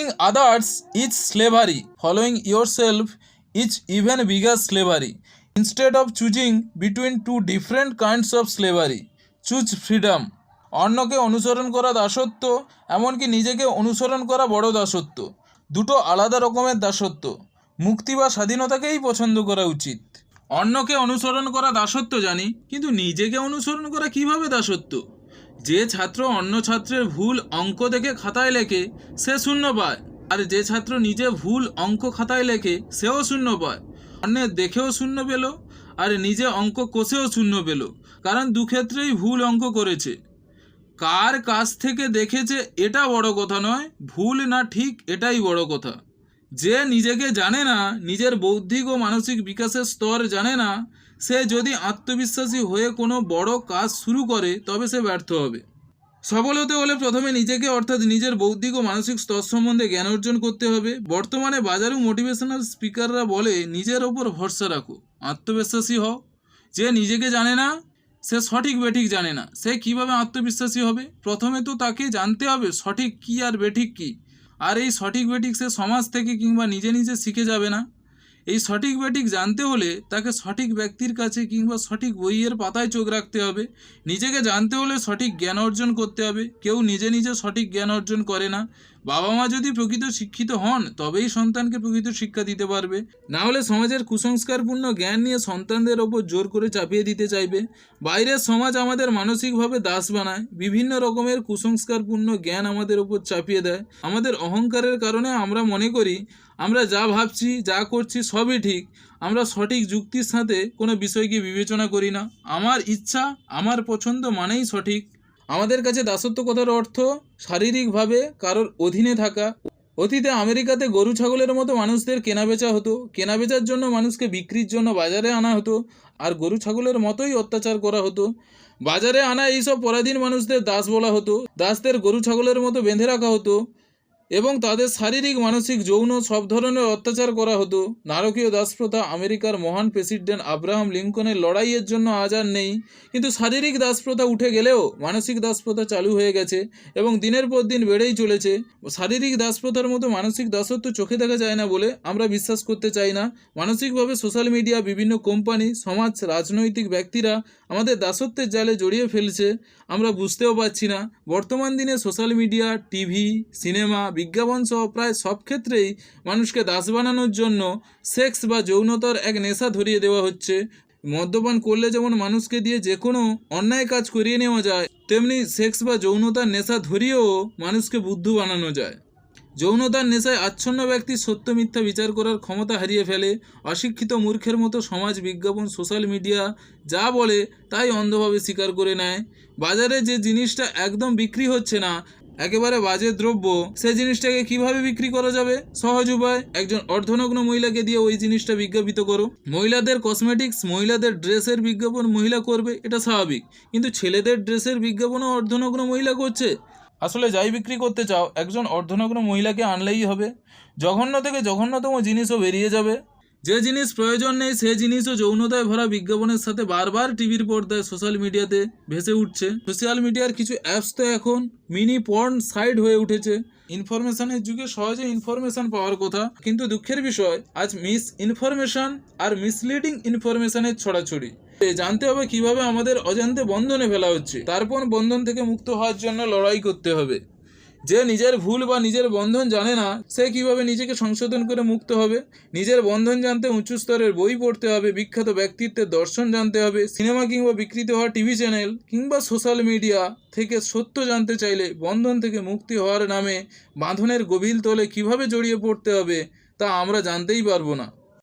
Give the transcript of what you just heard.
Following others is slavery. Following yourself is even bigger slavery. Instead of choosing between two different kinds of slavery, choose freedom. অন্যকে অনুসরণ করা দাসত্ব, এমনকি নিজেকে অনুসরণ করা বড় দাসত্ব। দুটো আলাদা রকমের দাসত্ব। মুক্তি বা স্বাধীনতাকেই পছন্দ করা উচিত। অন্যকে অনুসরণ করা দাসত্ব জানি, কিন্তু নিজেকে অনুসরণ করা কিভাবে দাসত্ব? যে ছাত্র অন্য ছাত্রের ভুল অঙ্ক দেখে খাতায় লেখে সে শূন্য পায়, আর যে ছাত্র নিজে ভুল অঙ্ক খাতায় লেখে সেও শূন্য পায়। অন্যের দেখেও শূন্য পেল, আর নিজে অঙ্ক কষেও শূন্য পেল, কারণ দুক্ষেত্রেই ভুল অঙ্ক করেছে। কার কাছ থেকে দেখেছে এটা বড় কথা নয়, ভুল না ঠিক এটাই বড় কথা। যে নিজেকে জানে না, নিজের বৌদ্ধিক ও মানসিক বিকাশের স্তর জানে না, সে যদি আত্মবিশ্বাসী হয়ে কোনো বড় কাজ শুরু করে তবে সে ব্যর্থ হবে। সফল হতে হলে প্রথমে নিজেকে অর্থাৎ নিজের বৌদ্ধিক ও মানসিক স্তর সম্বন্ধে জ্ঞান অর্জন করতে হবে। বর্তমানে বাজারে মোটিভেশনাল স্পিকাররা বলে নিজের ওপর ভরসা রাখো, আত্মবিশ্বাসী হও। যে নিজেকে জানে না, সে সঠিক বেঠিক জানে না, সে কিভাবে আত্মবিশ্বাসী হবে? প্রথমে তো তাকে জানতে হবে সঠিক কী আর বেঠিক কী। আর এই সঠিক বেঠিক সে সমাজ থেকে কিংবা নিজে নিজে শিখে যাবে না। এই সঠিক বেঠিক জানতে হলে তাকে সঠিক ব্যক্তির কাছে কিংবা সঠিক বইয়ের পাতায় চোখ রাখতে হবে। নিজেকে জানতে হলে সঠিক জ্ঞান অর্জন করতে হবে। কেউ নিজে নিজে সঠিক জ্ঞান অর্জন করে না। বাবা মা যদি প্রকৃত শিক্ষিত হন তবেই সন্তানকে প্রকৃত শিক্ষা দিতে পারবে, না হলে সমাজের কুসংস্কারপূর্ণ জ্ঞান নিয়ে সন্তানদের ওপর জোর করে চাপিয়ে দিতে চাইবে। বাইরের সমাজ আমাদের মানসিকভাবে দাস বানায়, বিভিন্ন রকমের কুসংস্কারপূর্ণ জ্ঞান আমাদের ওপর চাপিয়ে দেয়। আমাদের অহংকারের কারণে আমরা মনে করি আমরা যা ভাবছি যা করছি সবই ঠিক। আমরা সঠিক যুক্তির সাথে কোনো বিষয়কে বিবেচনা করি না। আমার ইচ্ছা আমার পছন্দ মানেই সঠিক। আমাদের কাছে দাসত্ব কথার অর্থ শারীরিকভাবে কারোর অধীনে থাকা। অতীতে আমেরিকাতে গরু ছাগলের মতো মানুষদের কেনাবেচা হতো। কেনাবেচার জন্য মানুষকে বিক্রির জন্য বাজারে আনা হতো, আর গরু ছাগলের মতোই অত্যাচার করা হতো। বাজারে আনা এইসব পরাধীন মানুষদের দাস বলা হতো। দাসদের গরু ছাগলের মতো বেঁধে রাখা হতো এবং তাদের শারীরিক মানসিক যৌন সব ধরনের অত্যাচার করা হতো। নারকীয় দাসপ্রথা আমেরিকার মহান প্রেসিডেন্ট আব্রাহাম লিঙ্কনের লড়াইয়ের জন্য আজ আর নেই, কিন্তু শারীরিক দাসপ্রথা উঠে গেলেও মানসিক দাসপ্রথা চালু হয়ে গেছে এবং দিনের পর দিন বেড়েই চলেছে। শারীরিক দাসপ্রথার মতো মানসিক দাসত্ব চোখে দেখা যায় না বলে আমরা বিশ্বাস করতে চাই না। মানসিকভাবে সোশ্যাল মিডিয়া, বিভিন্ন কোম্পানি, সমাজ, রাজনৈতিক ব্যক্তিরা আমাদের দাসত্বের জালে জড়িয়ে ফেলছে, আমরা বুঝতেও পারছি না। বর্তমান দিনে সোশ্যাল মিডিয়া, টিভি, সিনেমা, বিজ্ঞাপন সহ প্রায় সব ক্ষেত্রেই মানুষকে দাস বানানোর জন্য সেক্স বা যৌনতার এক নেশা ধরিয়ে দেওয়া হচ্ছে। মদ্যপান করলে যেমন মানুষকে দিয়ে যে কোনো অন্যায় কাজ করিয়ে নেওয়া যায়, তেমনি সেক্স বা যৌনতার নেশা ধরিয়েও মানুষকে বুদ্ধু বানানো যায়। যৌনতার নেশায় আচ্ছন্ন ব্যক্তি সত্য মিথ্যা বিচার করার ক্ষমতা হারিয়ে ফেলে। অশিক্ষিত মূর্খের মতো সমাজ, বিজ্ঞাপন, সোশ্যাল মিডিয়া যা বলে তাই অন্ধভাবে স্বীকার করে নেয়। বাজারে যে জিনিসটা একদম বিক্রি হচ্ছে না, একেবারে বাজে দ্রব্য, সে জিনিসটাকে কিভাবে বিক্রি করা যাবে? সহজ উপায়, একজন অর্ধনগ্ন মহিলাকে দিয়ে ওই জিনিসটা বিজ্ঞাপিত করো। মহিলাদের কসমেটিক্স, মহিলাদের ড্রেসের বিজ্ঞাপন মহিলা করবে, এটা স্বাভাবিক, কিন্তু ছেলেদের ড্রেসের বিজ্ঞাপনও অর্ধনগ্ন মহিলা করছে। আসলে যাই বিক্রি করতে চাও, একজন অর্ধনগ্ন মহিলাকে আনলেই হবে। জঘন্য থেকে জঘন্যতম জিনিসও বেরিয়ে যাবে। যে জিনিস প্রয়োজন নেই সে জিনিসও যৌনতায় ভরা বিজ্ঞাপনের সাথে বারবার টিভির পর্দায়, সোশ্যাল মিডিয়াতে ভেসে উঠছে। সোশ্যাল মিডিয়ার কিছু অ্যাপস তো এখন মিনি পর্ন সাইট হয়ে উঠেছে। ইনফরমেশনের যুগে সহজে ইনফরমেশন পাওয়ার কথা, কিন্তু দুঃখের বিষয় আজ মিস ইনফরমেশন আর মিসলিডিং ইনফরমেশনের ছড়াছড়ি। জানতে হবে কিভাবে আমাদের অজান্তে বন্ধনে ফেলা হচ্ছে, তারপর বন্ধন থেকে মুক্ত হওয়ার জন্য লড়াই করতে হবে। যে নিজের ভুল বা নিজের বন্ধন জানে না, সে কিভাবে নিজেকে সংশোধন করে মুক্ত হবে? নিজের বন্ধন জানতে উঁচু স্তরের বই পড়তে হবে, বিখ্যাত ব্যক্তিত্বের দর্শন জানতে হবে, সিনেমা কিংবা বিকৃত হওয়া টিভি চ্যানেল কিংবা সোশ্যাল মিডিয়া থেকে সত্য জানতে চাইলে বন্ধন থেকে মুক্তি হওয়ার নামে বাঁধনের গভীর তলে কিভাবে জড়িয়ে পড়তে হবে তা আমরা জানতেই পারবো না।